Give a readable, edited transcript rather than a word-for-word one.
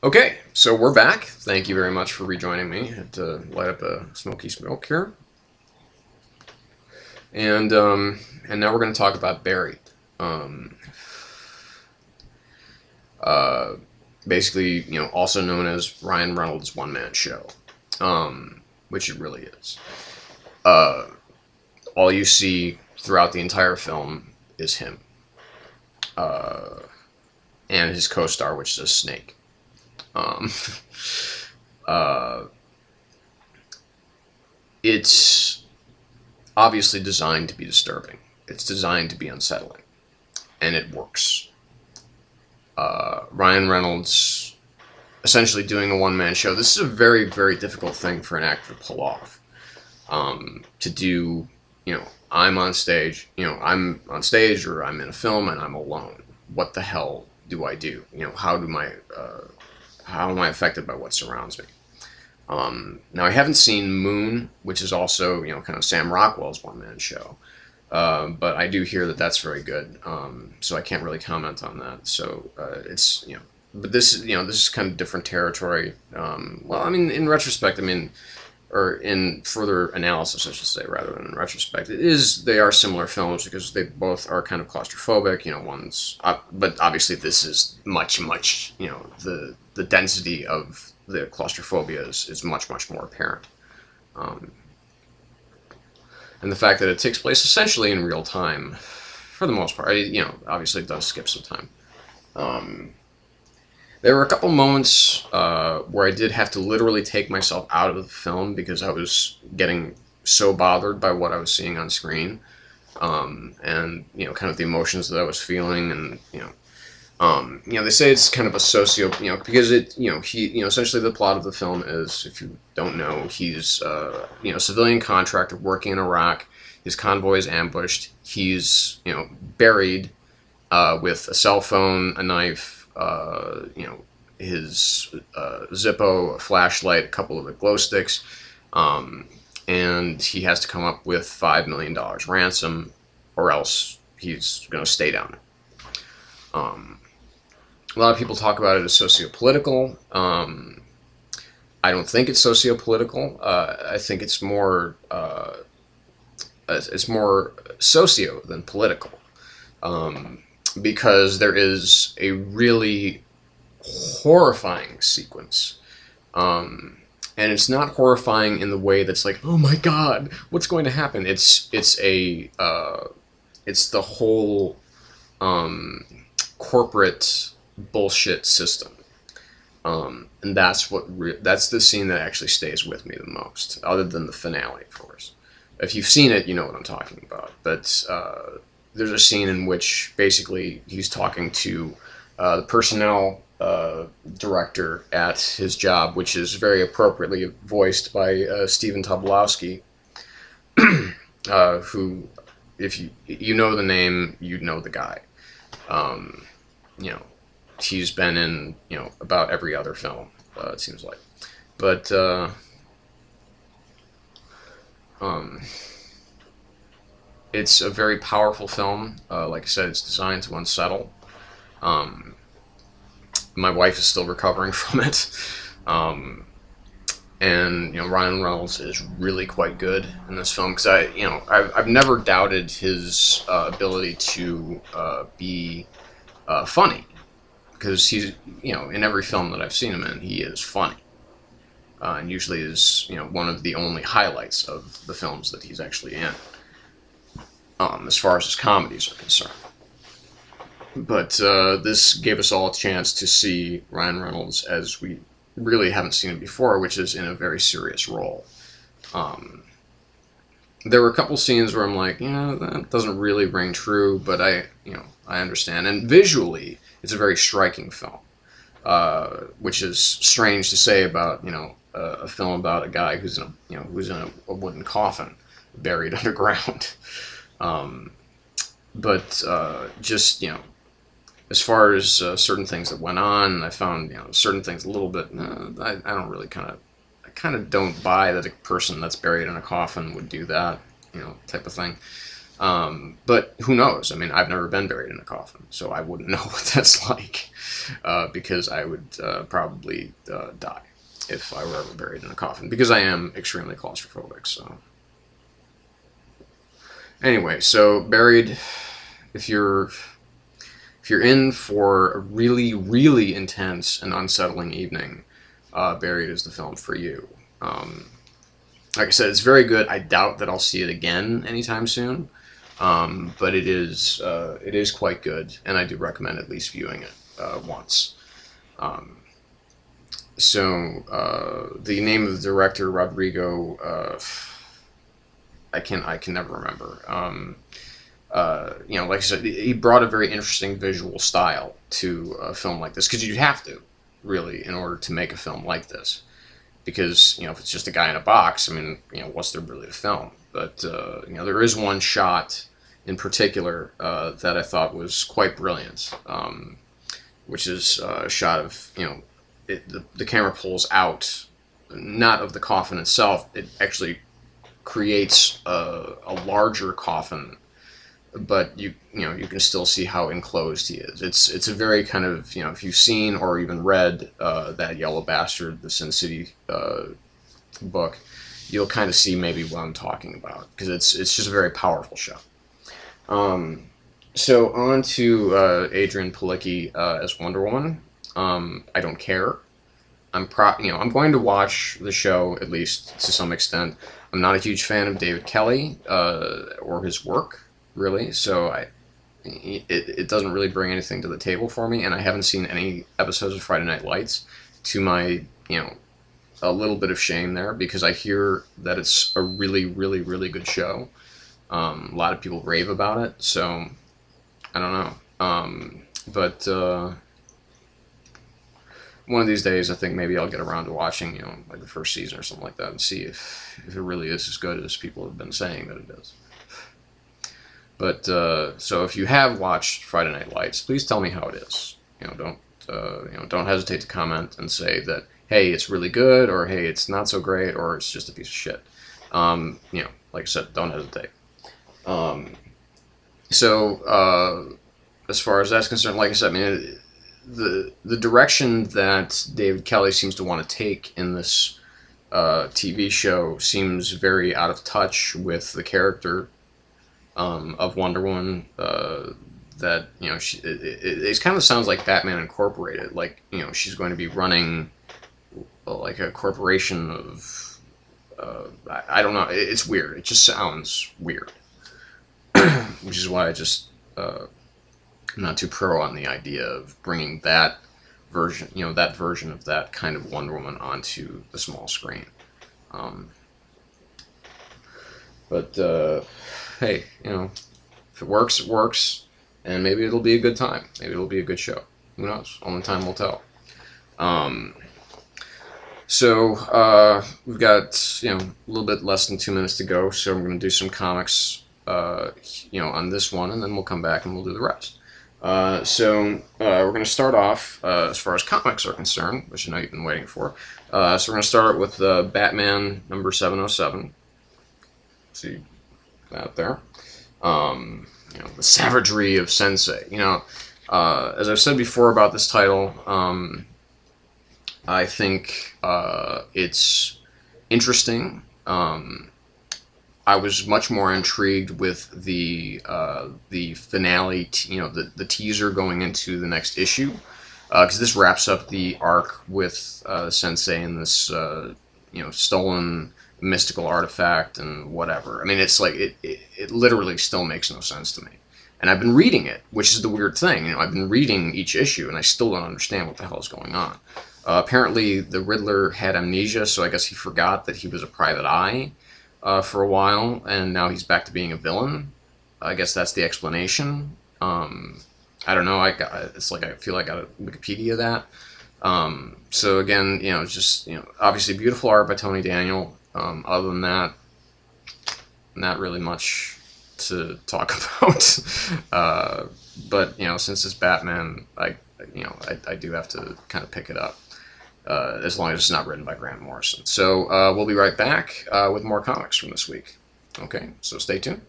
Okay, so we're back. Thank you very much for rejoining me. I had to light up a smoky smoke here. And now we're going to talk about Buried. Um, uh, Basically, also known as Ryan Reynolds' one-man show, which it really is. Uh, all you see throughout the entire film is him uh, and his co-star, which is a snake. Um, uh, it's obviously designed to be disturbing. It's designed to be unsettling, and it works. Ryan Reynolds essentially doing a one-man show. This is a very, very difficult thing for an actor to pull off. To do, I'm on stage, or I'm in a film and I'm alone. What the hell do I do? How am I affected by what surrounds me? Now, I haven't seen Moon, which is also, kind of Sam Rockwell's one-man show. But I do hear that that's very good. So I can't really comment on that. So it's, but this is kind of different territory. Well, I mean, in retrospect, or in further analysis, I should say, rather than in retrospect, they are similar films because they both are kind of claustrophobic. But obviously this is much, the density of the claustrophobia is much, much more apparent. And the fact that it takes place essentially in real time, for the most part, obviously it does skip some time. There were a couple moments where I did have to literally take myself out of the film because I was getting so bothered by what I was seeing on screen, and kind of the emotions that I was feeling, and they say it's kind of a because essentially the plot of the film is, if you don't know, he's a civilian contractor working in Iraq. His convoy is ambushed. He's buried with a cell phone, a knife, his Zippo, a flashlight, a couple of the glow sticks, and he has to come up with $5 million ransom, or else he's going to stay down there. A lot of people talk about it as sociopolitical. I don't think it's sociopolitical. I think it's more socio than political, because there is a really horrifying sequence, and it's not horrifying in the way that's like, oh my god, what's going to happen? It's the whole corporate bullshit system, and that's the scene that actually stays with me the most, other than the finale, of course. If you've seen it, you know what I'm talking about. But there's a scene in which basically he's talking to the personnel director at his job, which is very appropriately voiced by Stephen Tobolowsky, who, if you know the name, you know the guy. He's been in, about every other film, it seems like. But, it's a very powerful film. Like I said, it's designed to unsettle. My wife is still recovering from it. And, Ryan Reynolds is really quite good in this film, because I've never doubted his ability to be funny. Because he's, in every film that I've seen him in, he is funny. And usually is, one of the only highlights of the films that he's actually in, as far as his comedies are concerned. But this gave us all a chance to see Ryan Reynolds as we really haven't seen him before, which is in a very serious role. There were a couple scenes where I'm like, that doesn't really ring true, but I understand. And visually, it's a very striking film, which is strange to say about, a film about a guy who's in a wooden coffin buried underground. But just, as far as certain things that went on, I found, certain things a little bit, I don't really I kind of don't buy that a person that's buried in a coffin would do that, type of thing. But who knows? I mean, I've never been buried in a coffin, so I wouldn't know what that's like, because I would probably die if I were ever buried in a coffin, because I am extremely claustrophobic. So anyway, so buried, if you're in for a really, really intense and unsettling evening, Buried is the film for you. Like I said, it's very good. I doubt that I'll see it again anytime soon, but it is quite good, and I do recommend at least viewing it once. The name of the director, Rodrigo, I can never remember. Like I said, he brought a very interesting visual style to a film like this, because you'd have to, really, in order to make a film like this. Because, if it's just a guy in a box, I mean, what's there really to film? But, there is one shot in particular that I thought was quite brilliant, which is a shot of, the camera pulls out, not of the coffin itself, it actually creates a larger coffin, but you can still see how enclosed he is. It's a very kind of, if you've seen or even read that Yellow Bastard, the Sin City book, you'll kind of see maybe what I'm talking about, because it's just a very powerful shot. So on to Adrian Palicki as Wonder Woman. I don't care. I'm going to watch the show, at least to some extent. I'm not a huge fan of David Kelly or his work, really, so it doesn't really bring anything to the table for me, and I haven't seen any episodes of Friday Night Lights, to my, a little bit of shame there, because I hear that it's a really, really, really good show. A lot of people rave about it, so I don't know. But one of these days, I think maybe I'll get around to watching, like the first season or something like that, and see if it really is as good as people have been saying that it is. But so if you have watched Friday Night Lights, please tell me how it is. Don't hesitate to comment and say that, hey, it's really good, or hey, it's not so great, or it's just a piece of shit. Like I said, don't hesitate. As far as that's concerned, like I said, I mean, the direction that David Kelly seems to want to take in this TV show seems very out of touch with the character of Wonder Woman. That it kind of sounds like Batman Incorporated. Like, she's going to be running like a corporation of I don't know. It's weird. It just sounds weird, which is why I just I'm not too pro on the idea of bringing that version, that version of that kind of Wonder Woman onto the small screen. But hey, if it works, it works, and maybe it'll be a good time. Maybe it'll be a good show. Who knows? Only time will tell. We've got, a little bit less than 2 minutes to go, so I'm going to do some comics, on this one, and then we'll come back and we'll do the rest. We're going to start off, as far as comics are concerned, which I know you've been waiting for. So we're going to start with Batman number 707. See that there? The savagery of Sensei. As I've said before about this title, I think it's interesting. I was much more intrigued with the finale, the teaser going into the next issue, because this wraps up the arc with Sensei and this stolen mystical artifact and whatever. I mean, it's like it literally still makes no sense to me. And I've been reading it, which is the weird thing. I've been reading each issue, and I still don't understand what the hell is going on. Apparently, the Riddler had amnesia, so I guess he forgot that he was a private eye for a while, and now he's back to being a villain. I guess that's the explanation. I don't know. It's like I feel like I got a Wikipedia that. So again, just obviously beautiful art by Tony Daniel. Other than that, not really much to talk about. But since it's Batman, I do have to kind of pick it up, as long as it's not written by Grant Morrison. So we'll be right back with more comics from this week. Okay, so stay tuned.